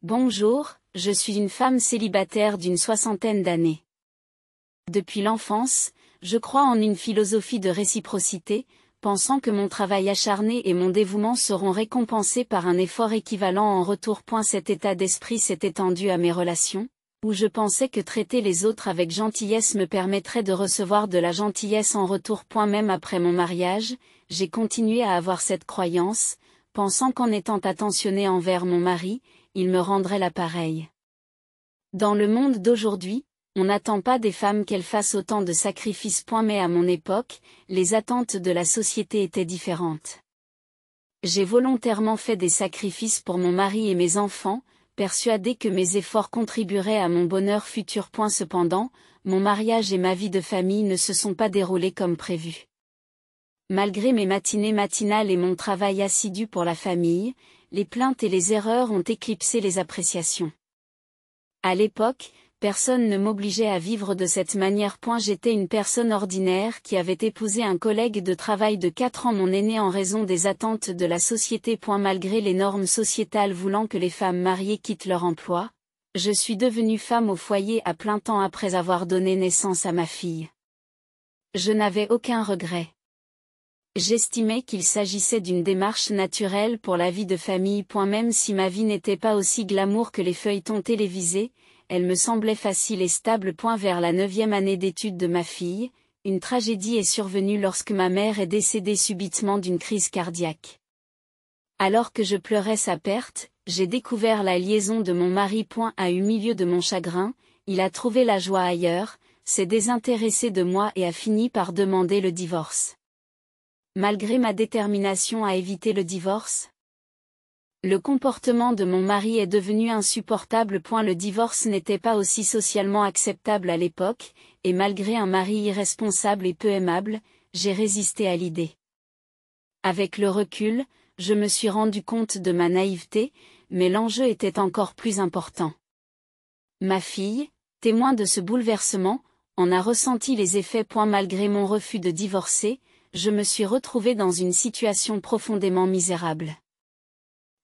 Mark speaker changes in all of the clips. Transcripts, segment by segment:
Speaker 1: Bonjour, je suis une femme célibataire d'une soixantaine d'années. Depuis l'enfance, je crois en une philosophie de réciprocité, pensant que mon travail acharné et mon dévouement seront récompensés par un effort équivalent en retour. Cet état d'esprit s'est étendu à mes relations, où je pensais que traiter les autres avec gentillesse me permettrait de recevoir de la gentillesse en retour. Même après mon mariage, j'ai continué à avoir cette croyance, pensant qu'en étant attentionnée envers mon mari, il me rendrait l'appareil. Dans le monde d'aujourd'hui, on n'attend pas des femmes qu'elles fassent autant de sacrifices. Mais à mon époque, les attentes de la société étaient différentes. J'ai volontairement fait des sacrifices pour mon mari et mes enfants, persuadée que mes efforts contribueraient à mon bonheur futur. Cependant, mon mariage et ma vie de famille ne se sont pas déroulés comme prévu. Malgré mes matinées matinales et mon travail assidu pour la famille, les plaintes et les erreurs ont éclipsé les appréciations. À l'époque, personne ne m'obligeait à vivre de cette manière. J'étais une personne ordinaire qui avait épousé un collègue de travail de 4 ans, mon aîné, en raison des attentes de la société. Malgré les normes sociétales voulant que les femmes mariées quittent leur emploi, je suis devenue femme au foyer à plein temps après avoir donné naissance à ma fille. Je n'avais aucun regret. J'estimais qu'il s'agissait d'une démarche naturelle pour la vie de famille. Même si ma vie n'était pas aussi glamour que les feuilletons télévisés, elle me semblait facile et stable. Vers la 9e année d'études de ma fille, une tragédie est survenue lorsque ma mère est décédée subitement d'une crise cardiaque. Alors que je pleurais sa perte, j'ai découvert la liaison de mon mari. Au milieu de mon chagrin, il a trouvé la joie ailleurs, s'est désintéressé de moi et a fini par demander le divorce. Malgré ma détermination à éviter le divorce, le comportement de mon mari est devenu insupportable. Le divorce n'était pas aussi socialement acceptable à l'époque, et malgré un mari irresponsable et peu aimable, j'ai résisté à l'idée. Avec le recul, je me suis rendu compte de ma naïveté, mais l'enjeu était encore plus important. Ma fille, témoin de ce bouleversement, en a ressenti les effets. Malgré mon refus de divorcer, je me suis retrouvée dans une situation profondément misérable.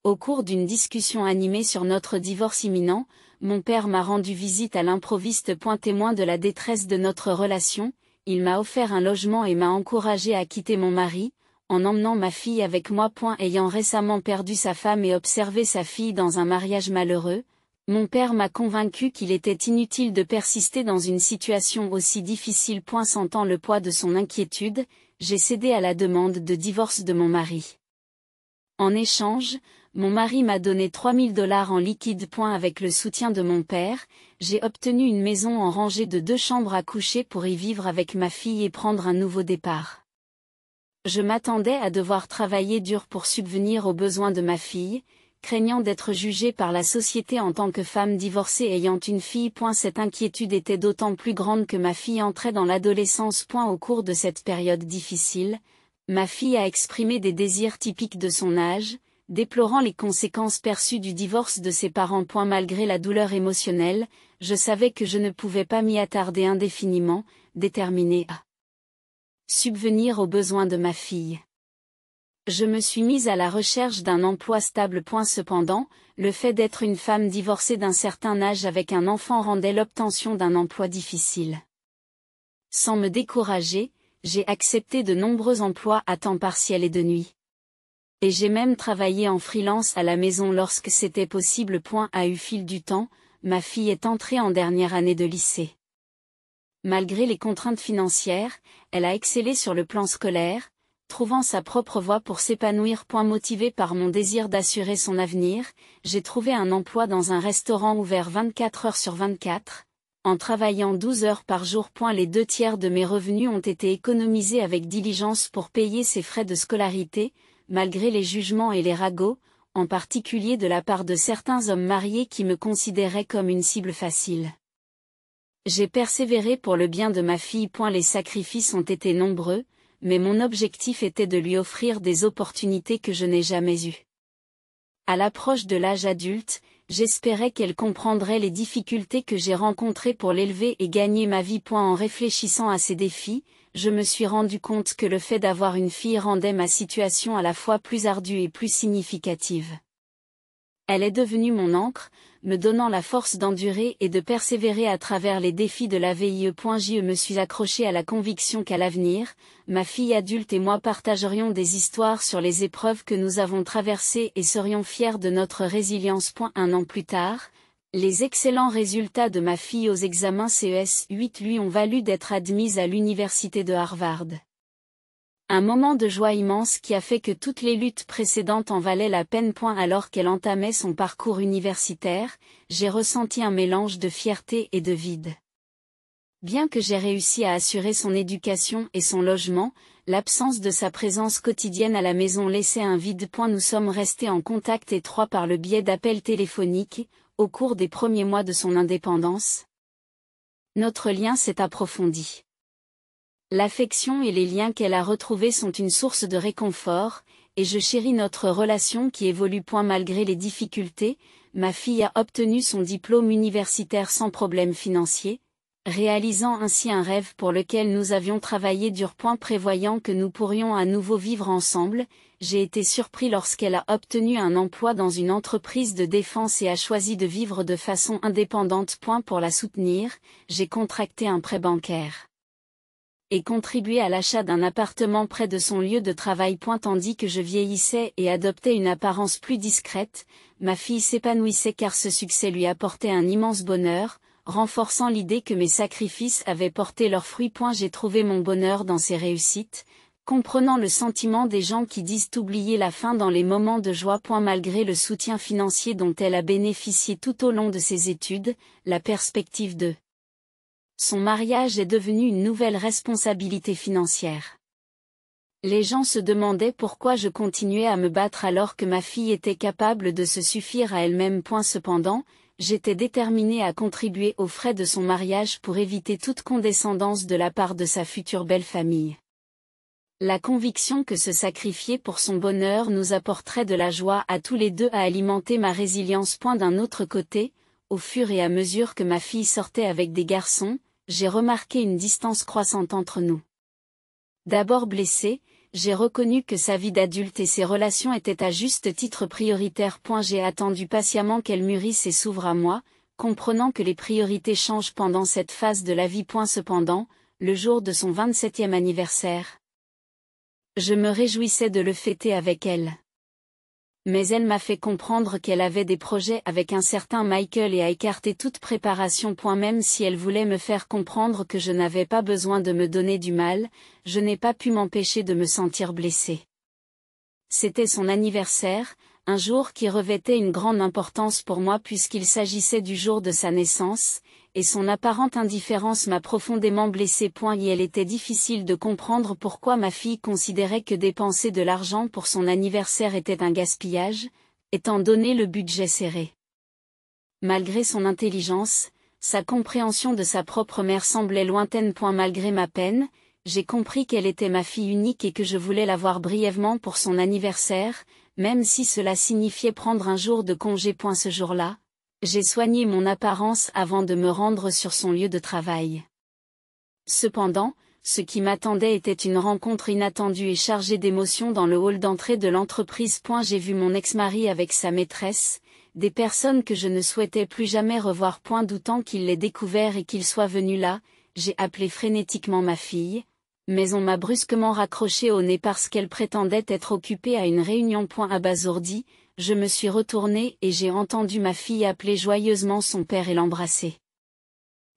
Speaker 1: Au cours d'une discussion animée sur notre divorce imminent, mon père m'a rendu visite à l'improviste. Témoin de la détresse de notre relation, il m'a offert un logement et m'a encouragé à quitter mon mari, en emmenant ma fille avec moi. Ayant récemment perdu sa femme et observé sa fille dans un mariage malheureux, mon père m'a convaincu qu'il était inutile de persister dans une situation aussi difficile. Sentant le poids de son inquiétude, j'ai cédé à la demande de divorce de mon mari. En échange, mon mari m'a donné $3000 en liquide. Avec le soutien de mon père, j'ai obtenu une maison en rangée de 2 chambres à coucher pour y vivre avec ma fille et prendre un nouveau départ. Je m'attendais à devoir travailler dur pour subvenir aux besoins de ma fille, craignant d'être jugée par la société en tant que femme divorcée ayant une fille. Cette inquiétude était d'autant plus grande que ma fille entrait dans l'adolescence. Au cours de cette période difficile, ma fille a exprimé des désirs typiques de son âge, déplorant les conséquences perçues du divorce de ses parents. Malgré la douleur émotionnelle, je savais que je ne pouvais pas m'y attarder indéfiniment, déterminée à subvenir aux besoins de ma fille. Je me suis mise à la recherche d'un emploi stable. Cependant, le fait d'être une femme divorcée d'un certain âge avec un enfant rendait l'obtention d'un emploi difficile. Sans me décourager, j'ai accepté de nombreux emplois à temps partiel et de nuit. Et j'ai même travaillé en freelance à la maison lorsque c'était possible. Au fil du temps, ma fille est entrée en dernière année de lycée. Malgré les contraintes financières, elle a excellé sur le plan scolaire, trouvant sa propre voie pour s'épanouir. Motivée par mon désir d'assurer son avenir, j'ai trouvé un emploi dans un restaurant ouvert 24 heures sur 24, en travaillant 12 heures par jour. Les 2/3 de mes revenus ont été économisés avec diligence pour payer ses frais de scolarité, malgré les jugements et les ragots, en particulier de la part de certains hommes mariés qui me considéraient comme une cible facile. J'ai persévéré pour le bien de ma fille. Les sacrifices ont été nombreux, mais mon objectif était de lui offrir des opportunités que je n'ai jamais eues. À l'approche de l'âge adulte, j'espérais qu'elle comprendrait les difficultés que j'ai rencontrées pour l'élever et gagner ma vie. En réfléchissant à ces défis, je me suis rendu compte que le fait d'avoir une fille rendait ma situation à la fois plus ardue et plus significative. Elle est devenue mon ancre, me donnant la force d'endurer et de persévérer à travers les défis de la vie. Je me suis accrochée à la conviction qu'à l'avenir, ma fille adulte et moi partagerions des histoires sur les épreuves que nous avons traversées et serions fiers de notre résilience. Un an plus tard, les excellents résultats de ma fille aux examens CES 8 lui ont valu d'être admise à l'université de Harvard. Un moment de joie immense qui a fait que toutes les luttes précédentes en valaient la peine. Alors qu'elle entamait son parcours universitaire, j'ai ressenti un mélange de fierté et de vide. Bien que j'ai réussi à assurer son éducation et son logement, l'absence de sa présence quotidienne à la maison laissait un vide. Nous sommes restés en contact étroit par le biais d'appels téléphoniques, au cours des premiers mois de son indépendance. Notre lien s'est approfondi. L'affection et les liens qu'elle a retrouvés sont une source de réconfort, et je chéris notre relation qui évolue. Malgré les difficultés, ma fille a obtenu son diplôme universitaire sans problème financier, réalisant ainsi un rêve pour lequel nous avions travaillé dur. Prévoyant que nous pourrions à nouveau vivre ensemble, j'ai été surpris lorsqu'elle a obtenu un emploi dans une entreprise de défense et a choisi de vivre de façon indépendante. Pour la soutenir, j'ai contracté un prêt bancaire et contribué à l'achat d'un appartement près de son lieu de travail. Tandis que je vieillissais et adoptais une apparence plus discrète, ma fille s'épanouissait car ce succès lui apportait un immense bonheur, renforçant l'idée que mes sacrifices avaient porté leurs fruits. J'ai trouvé mon bonheur dans ces réussites, comprenant le sentiment des gens qui disent oublier la faim dans les moments de joie. Malgré le soutien financier dont elle a bénéficié tout au long de ses études, la perspective de son mariage est devenue une nouvelle responsabilité financière. Les gens se demandaient pourquoi je continuais à me battre alors que ma fille était capable de se suffire à elle-même. Cependant, j'étais déterminée à contribuer aux frais de son mariage pour éviter toute condescendance de la part de sa future belle-famille. La conviction que se sacrifier pour son bonheur nous apporterait de la joie à tous les deux a alimenté ma résilience. D'un autre côté, au fur et à mesure que ma fille sortait avec des garçons, j'ai remarqué une distance croissante entre nous. D'abord blessée, j'ai reconnu que sa vie d'adulte et ses relations étaient à juste titre prioritaires. J'ai attendu patiemment qu'elle mûrisse et s'ouvre à moi, comprenant que les priorités changent pendant cette phase de la vie. Cependant, le jour de son 27e anniversaire, je me réjouissais de le fêter avec elle. Mais elle m'a fait comprendre qu'elle avait des projets avec un certain Michael et a écarté toute préparation. Même si elle voulait me faire comprendre que je n'avais pas besoin de me donner du mal, je n'ai pas pu m'empêcher de me sentir blessée. C'était son anniversaire, un jour qui revêtait une grande importance pour moi puisqu'il s'agissait du jour de sa naissance, et son apparente indifférence m'a profondément blessée. Et elle était difficile de comprendre pourquoi ma fille considérait que dépenser de l'argent pour son anniversaire était un gaspillage, étant donné le budget serré. Malgré son intelligence, sa compréhension de sa propre mère semblait lointaine. Malgré ma peine, j'ai compris qu'elle était ma fille unique et que je voulais la voir brièvement pour son anniversaire, même si cela signifiait prendre un jour de congé. Ce jour-là, j'ai soigné mon apparence avant de me rendre sur son lieu de travail. Cependant, ce qui m'attendait était une rencontre inattendue et chargée d'émotions dans le hall d'entrée de l'entreprise. J'ai vu mon ex-mari avec sa maîtresse, des personnes que je ne souhaitais plus jamais revoir. Doutant qu'il l'ait découvert et qu'il soit venu là, j'ai appelé frénétiquement ma fille, mais on m'a brusquement raccroché au nez parce qu'elle prétendait être occupée à une réunion. Abasourdie, je me suis retournée et j'ai entendu ma fille appeler joyeusement son père et l'embrasser.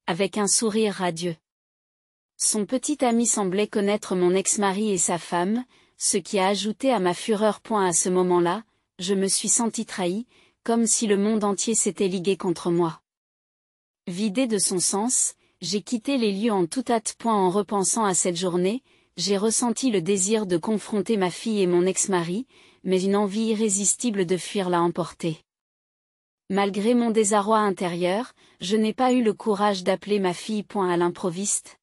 Speaker 1: Avec un sourire radieux. Son petit ami semblait connaître mon ex-mari et sa femme, ce qui a ajouté à ma fureur. À ce moment-là, je me suis sentie trahie, comme si le monde entier s'était ligué contre moi. Vidée de son sens, j'ai quitté les lieux en toute hâte. En repensant à cette journée, j'ai ressenti le désir de confronter ma fille et mon ex-mari, mais une envie irrésistible de fuir l'a emporté. Malgré mon désarroi intérieur, je n'ai pas eu le courage d'appeler ma fille. À l'improviste.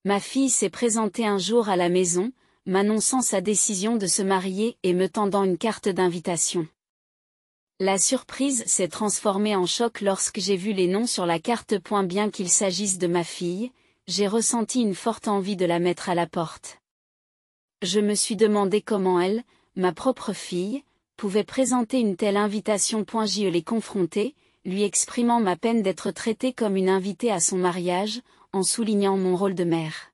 Speaker 1: Ma fille s'est présentée un jour à la maison, m'annonçant sa décision de se marier et me tendant une carte d'invitation. La surprise s'est transformée en choc lorsque j'ai vu les noms sur la carte. Bien qu'il s'agisse de ma fille, j'ai ressenti une forte envie de la mettre à la porte. Je me suis demandé comment elle, ma propre fille, pouvait présenter une telle invitation. Je l'ai confronté, lui exprimant ma peine d'être traitée comme une invitée à son mariage, en soulignant mon rôle de mère.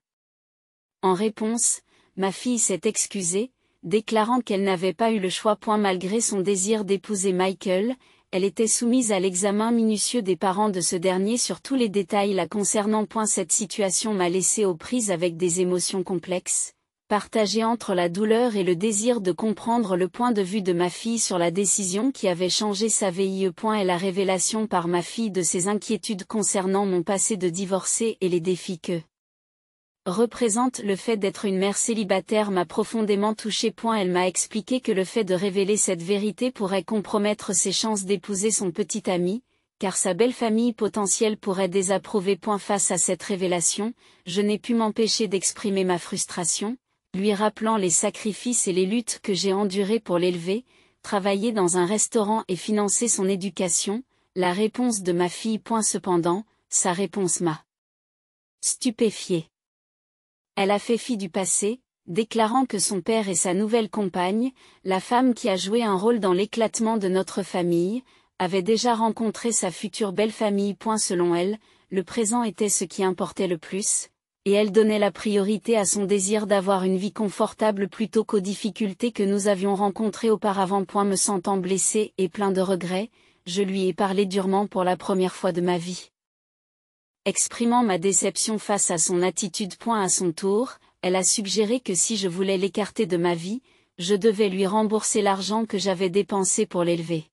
Speaker 1: En réponse, ma fille s'est excusée, déclarant qu'elle n'avait pas eu le choix. Malgré son désir d'épouser Michael, elle était soumise à l'examen minutieux des parents de ce dernier sur tous les détails la concernant. Cette situation m'a laissée aux prises avec des émotions complexes, partagées entre la douleur et le désir de comprendre le point de vue de ma fille sur la décision qui avait changé sa vie. Et la révélation par ma fille de ses inquiétudes concernant mon passé de divorcée et les défis que représente le fait d'être une mère célibataire m'a profondément touchée. Elle m'a expliqué que le fait de révéler cette vérité pourrait compromettre ses chances d'épouser son petit ami, car sa belle famille potentielle pourrait désapprouver. Face à cette révélation, je n'ai pu m'empêcher d'exprimer ma frustration, lui rappelant les sacrifices et les luttes que j'ai endurées pour l'élever, travailler dans un restaurant et financer son éducation. La réponse de ma fille. Cependant, sa réponse m'a stupéfiée. Elle a fait fi du passé, déclarant que son père et sa nouvelle compagne, la femme qui a joué un rôle dans l'éclatement de notre famille, avaient déjà rencontré sa future belle-famille. Selon elle, le présent était ce qui importait le plus, et elle donnait la priorité à son désir d'avoir une vie confortable plutôt qu'aux difficultés que nous avions rencontrées auparavant. Me sentant blessé et plein de regrets, je lui ai parlé durement pour la première fois de ma vie. Exprimant ma déception face à son attitude. À son tour, elle a suggéré que si je voulais l'écarter de ma vie, je devais lui rembourser l'argent que j'avais dépensé pour l'élever.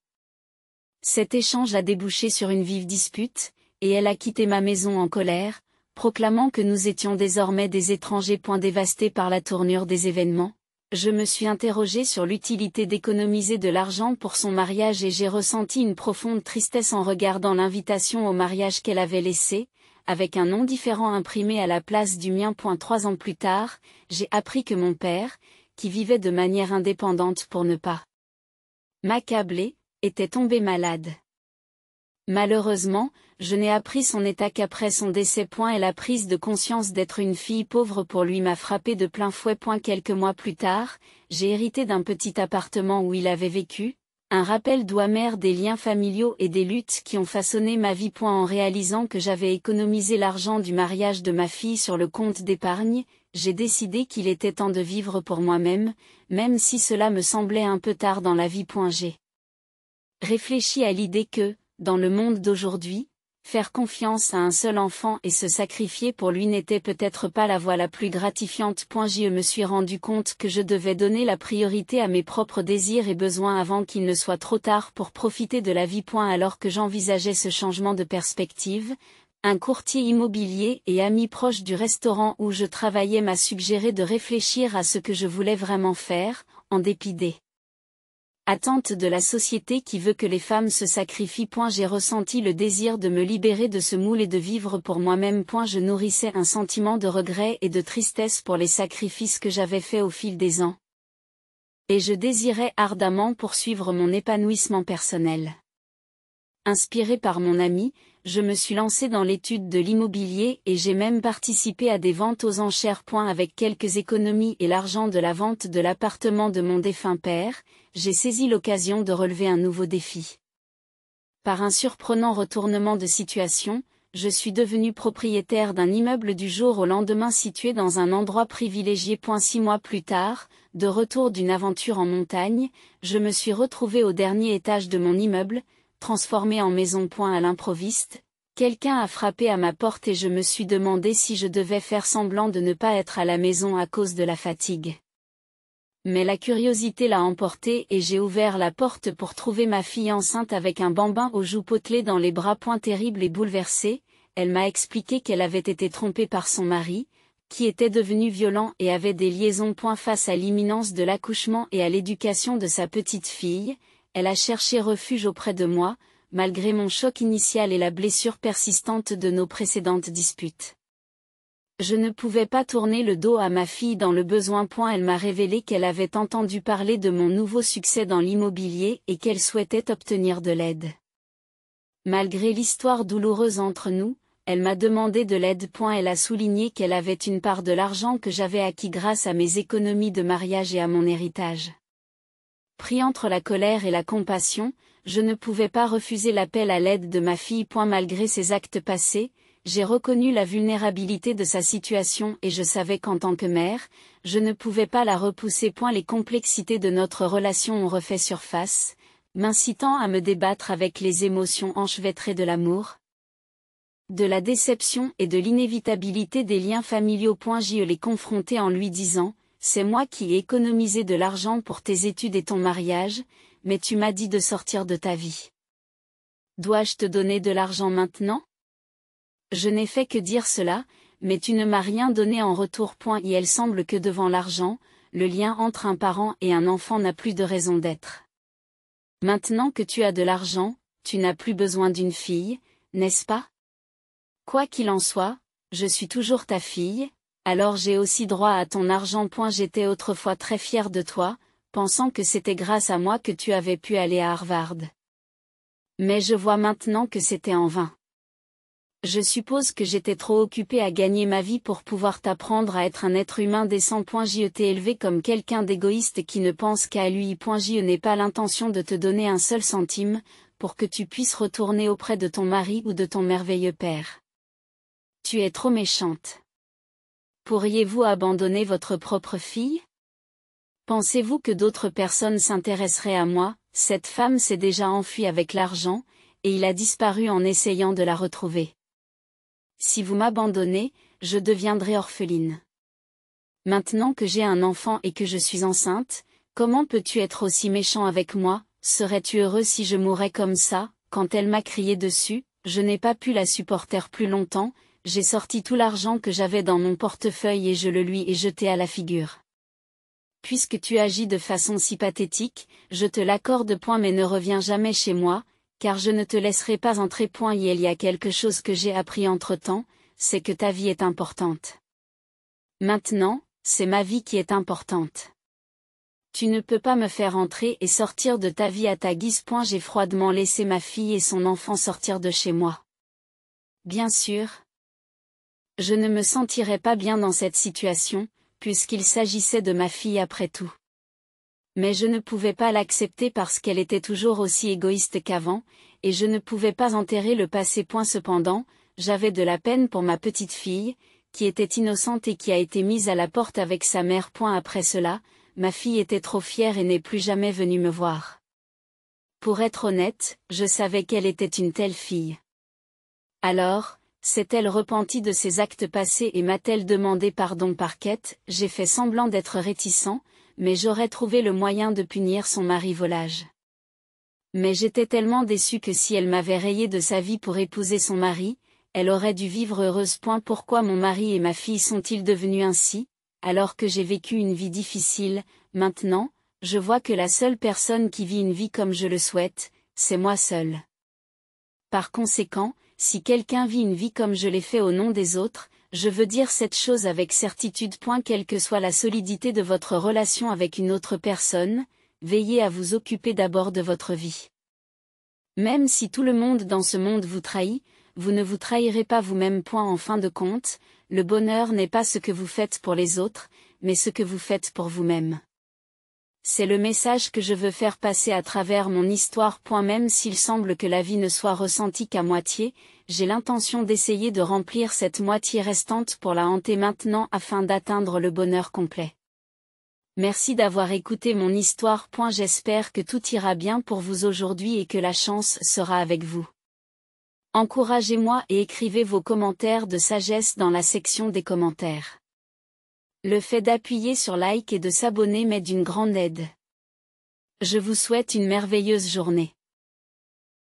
Speaker 1: Cet échange a débouché sur une vive dispute, et elle a quitté ma maison en colère, proclamant que nous étions désormais des étrangers. Dévasté par la tournure des événements, je me suis interrogé sur l'utilité d'économiser de l'argent pour son mariage et j'ai ressenti une profonde tristesse en regardant l'invitation au mariage qu'elle avait laissée, avec un nom différent imprimé à la place du mien. 3 ans plus tard, j'ai appris que mon père, qui vivait de manière indépendante pour ne pas m'accabler, était tombé malade. Malheureusement, je n'ai appris son état qu'après son décès. Et la prise de conscience d'être une fille pauvre pour lui m'a frappé de plein fouet. Quelques mois plus tard, j'ai hérité d'un petit appartement où il avait vécu, un rappel doux amer des liens familiaux et des luttes qui ont façonné ma vie. En réalisant que j'avais économisé l'argent du mariage de ma fille sur le compte d'épargne, j'ai décidé qu'il était temps de vivre pour moi-même, même si cela me semblait un peu tard dans la vie. J'ai réfléchi à l'idée que, dans le monde d'aujourd'hui, faire confiance à un seul enfant et se sacrifier pour lui n'était peut-être pas la voie la plus gratifiante. Je me suis rendu compte que je devais donner la priorité à mes propres désirs et besoins avant qu'il ne soit trop tard pour profiter de la vie. Alors que j'envisageais ce changement de perspective, un courtier immobilier et ami proche du restaurant où je travaillais m'a suggéré de réfléchir à ce que je voulais vraiment faire, en dépit des attente de la société qui veut que les femmes se sacrifient. J'ai ressenti le désir de me libérer de ce moule et de vivre pour moi-même. Je nourrissais un sentiment de regret et de tristesse pour les sacrifices que j'avais faits au fil des ans. Et je désirais ardemment poursuivre mon épanouissement personnel. Inspiré par mon ami, je me suis lancé dans l'étude de l'immobilier et j'ai même participé à des ventes aux enchères. Avec quelques économies et l'argent de la vente de l'appartement de mon défunt père, j'ai saisi l'occasion de relever un nouveau défi. Par un surprenant retournement de situation, je suis devenu propriétaire d'un immeuble du jour au lendemain situé dans un endroit privilégié. 6 mois plus tard, de retour d'une aventure en montagne, je me suis retrouvé au dernier étage de mon immeuble, transformé en maison. À l'improviste, quelqu'un a frappé à ma porte et je me suis demandé si je devais faire semblant de ne pas être à la maison à cause de la fatigue. Mais la curiosité l'a emporté et j'ai ouvert la porte pour trouver ma fille enceinte avec un bambin aux joues potelées dans les bras. Terrible et bouleversée, elle m'a expliqué qu'elle avait été trompée par son mari, qui était devenu violent et avait des liaisons. Face à l'imminence de l'accouchement et à l'éducation de sa petite fille, elle a cherché refuge auprès de moi, malgré mon choc initial et la blessure persistante de nos précédentes disputes. Je ne pouvais pas tourner le dos à ma fille dans le besoin. Elle m'a révélé qu'elle avait entendu parler de mon nouveau succès dans l'immobilier et qu'elle souhaitait obtenir de l'aide. Malgré l'histoire douloureuse entre nous, elle m'a demandé de l'aide. Elle a souligné qu'elle avait une part de l'argent que j'avais acquis grâce à mes économies de mariage et à mon héritage. Pris entre la colère et la compassion, je ne pouvais pas refuser l'appel à l'aide de ma fille. Malgré ses actes passés, j'ai reconnu la vulnérabilité de sa situation et je savais qu'en tant que mère, je ne pouvais pas la repousser. Les complexités de notre relation ont refait surface, m'incitant à me débattre avec les émotions enchevêtrées de l'amour, de la déception et de l'inévitabilité des liens familiaux. Je l'ai confronté en lui disant: c'est moi qui ai économisé de l'argent pour tes études et ton mariage, mais tu m'as dit de sortir de ta vie. Dois-je te donner de l'argent maintenant? Je n'ai fait que dire cela, mais tu ne m'as rien donné en retour. Et il semble que devant l'argent, le lien entre un parent et un enfant n'a plus de raison d'être. Maintenant que tu as de l'argent, tu n'as plus besoin d'une fille, n'est-ce pas? Quoi qu'il en soit, je suis toujours ta fille, alors j'ai aussi droit à ton argent. J'étais autrefois très fière de toi, pensant que c'était grâce à moi que tu avais pu aller à Harvard. Mais je vois maintenant que c'était en vain. Je suppose que j'étais trop occupée à gagner ma vie pour pouvoir t'apprendre à être un être humain décent. Je t'ai élevé comme quelqu'un d'égoïste qui ne pense qu'à lui. Je n'ai pas l'intention de te donner un seul centime, pour que tu puisses retourner auprès de ton mari ou de ton merveilleux père. Tu es trop méchante. Pourriez-vous abandonner votre propre fille? Pensez-vous que d'autres personnes s'intéresseraient à moi? Cette femme s'est déjà enfuie avec l'argent, et il a disparu en essayant de la retrouver. Si vous m'abandonnez, je deviendrai orpheline. Maintenant que j'ai un enfant et que je suis enceinte, comment peux-tu être aussi méchant avec moi? Serais-tu heureux si je mourais comme ça? Quand elle m'a crié dessus, je n'ai pas pu la supporter plus longtemps, j'ai sorti tout l'argent que j'avais dans mon portefeuille et je le lui ai jeté à la figure. Puisque tu agis de façon si pathétique, je te l'accorde. Mais ne reviens jamais chez moi, car je ne te laisserai pas entrer. Il y a quelque chose que j'ai appris entre-temps, c'est que ta vie est importante. Maintenant, c'est ma vie qui est importante. Tu ne peux pas me faire entrer et sortir de ta vie à ta guise. J'ai froidement laissé ma fille et son enfant sortir de chez moi. Bien sûr. Je ne me sentirais pas bien dans cette situation, puisqu'il s'agissait de ma fille après tout. Mais je ne pouvais pas l'accepter parce qu'elle était toujours aussi égoïste qu'avant, et je ne pouvais pas enterrer le passé. Cependant, j'avais de la peine pour ma petite fille, qui était innocente et qui a été mise à la porte avec sa mère. Après cela, ma fille était trop fière et n'est plus jamais venue me voir. Pour être honnête, je savais qu'elle était une telle fille. Alors, s'est-elle repentie de ses actes passés et m'a-t-elle demandé pardon par quête? J'ai fait semblant d'être réticent, mais j'aurais trouvé le moyen de punir son mari volage. Mais j'étais tellement déçue que si elle m'avait rayé de sa vie pour épouser son mari, elle aurait dû vivre heureuse. Pourquoi mon mari et ma fille sont-ils devenus ainsi, alors que j'ai vécu une vie difficile? Maintenant, je vois que la seule personne qui vit une vie comme je le souhaite, c'est moi seule. Par conséquent, si quelqu'un vit une vie comme je l'ai fait au nom des autres, je veux dire cette chose avec certitude. Quelle que soit la solidité de votre relation avec une autre personne, veillez à vous occuper d'abord de votre vie. Même si tout le monde dans ce monde vous trahit, vous ne vous trahirez pas vous-même. En fin de compte, le bonheur n'est pas ce que vous faites pour les autres, mais ce que vous faites pour vous-même. C'est le message que je veux faire passer à travers mon histoire. Même s'il semble que la vie ne soit ressentie qu'à moitié, j'ai l'intention d'essayer de remplir cette moitié restante pour la hanter maintenant afin d'atteindre le bonheur complet. Merci d'avoir écouté mon histoire. J'espère que tout ira bien pour vous aujourd'hui et que la chance sera avec vous. Encouragez-moi et écrivez vos commentaires de sagesse dans la section des commentaires. Le fait d'appuyer sur like et de s'abonner m'est d'une grande aide. Je vous souhaite une merveilleuse journée.